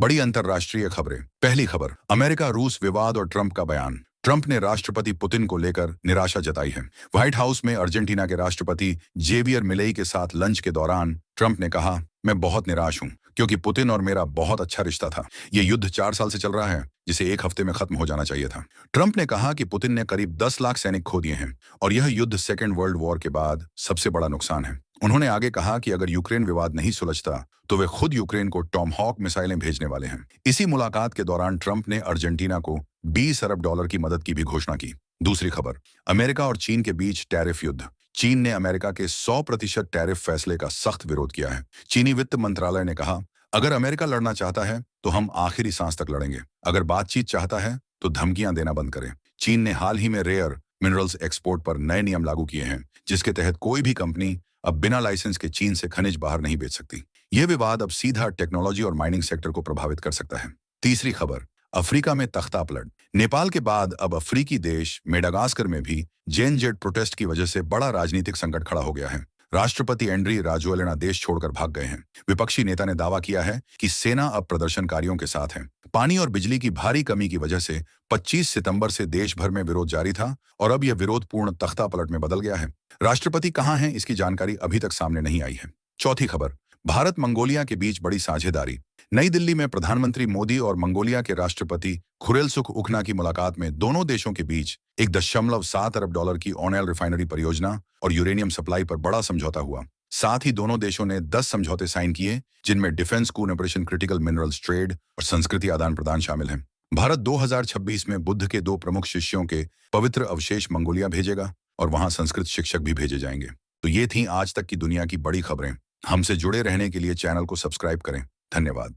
बड़ी अंतर्राष्ट्रीय खबरें। पहली खबर, अमेरिका रूस विवाद और ट्रंप का बयान। ट्रंप ने राष्ट्रपति पुतिन को लेकर निराशा जताई है। व्हाइट हाउस में अर्जेंटीना के राष्ट्रपति जेवियर मिलेई के साथ लंच के दौरान ट्रंप ने कहा, मैं बहुत निराश हूं क्योंकि पुतिन और मेरा बहुत अच्छा रिश्ता था। ये युद्ध 4 साल से चल रहा है जिसे एक हफ्ते में खत्म हो जाना चाहिए था। ट्रंप ने कहा कि पुतिन ने करीब 10 लाख सैनिक खो दिए हैं और यह युद्ध सेकेंड वर्ल्ड वॉर के बाद सबसे बड़ा नुकसान है। उन्होंने आगे कहा कि अगर यूक्रेन विवाद नहीं सुलझता तो वे खुद यूक्रेन को टॉमहॉक मिसाइलें भेजने वाले हैं। इसी मुलाकात के दौरान ट्रंप ने अर्जेंटीना को 20 अरब डॉलर की मदद की भी घोषणा की। दूसरी खबर, अमेरिका और चीन के बीच टैरिफ युद्ध। चीन ने अमेरिका के 100% टैरिफ फैसले का सख्त विरोध किया है। चीनी वित्त मंत्रालय ने कहा, अगर अमेरिका लड़ना चाहता है तो हम आखिरी सांस तक लड़ेंगे। अगर बातचीत चाहता है तो धमकियां देना बंद करें। चीन ने हाल ही में रेयर मिनरल्स एक्सपोर्ट पर नए नियम लागू किए हैं जिसके तहत कोई भी कंपनी अब बिना लाइसेंस के चीन से खनिज बाहर नहीं बेच सकती। यह विवाद अब सीधा टेक्नोलॉजी और माइनिंग सेक्टर को प्रभावित कर सकता है। तीसरी खबर, अफ्रीका में तख्तापलट। नेपाल के बाद अब अफ्रीकी देश मेडागास्कर में भी जेन-जेड प्रोटेस्ट की वजह से बड़ा राजनीतिक संकट खड़ा हो गया है। राष्ट्रपति एंड्री राजोएलेना देश छोड़कर भाग गए हैं। विपक्षी नेता ने दावा किया है कि सेना अब प्रदर्शनकारियों के साथ है। पानी और बिजली की भारी कमी की वजह से 25 सितंबर से देश भर में विरोध जारी था और अब यह विरोध पूर्ण तख्तापलट में बदल गया है। राष्ट्रपति कहां हैं, इसकी जानकारी अभी तक सामने नहीं आई है। चौथी खबर, भारत मंगोलिया के बीच बड़ी साझेदारी। नई दिल्ली में प्रधानमंत्री मोदी और मंगोलिया के राष्ट्रपति खुरेलसुख उखना की मुलाकात में दोनों देशों के बीच 1.7 अरब डॉलर की ऑयल रिफाइनरी परियोजना और यूरेनियम सप्लाई पर बड़ा समझौता हुआ। साथ ही दोनों देशों ने 10 समझौते साइन किए जिनमें defence cooperation, critical minerals trade और संस्कृति आदान प्रदान शामिल हैं। भारत 2026 में बुद्ध के 2 प्रमुख शिष्यों के पवित्र अवशेष मंगोलिया भेजेगा और वहां संस्कृत शिक्षक भी भेजे जाएंगे। तो ये थी आज तक की दुनिया की बड़ी खबरें। हमसे जुड़े रहने के लिए चैनल को सब्सक्राइब करें। धन्यवाद।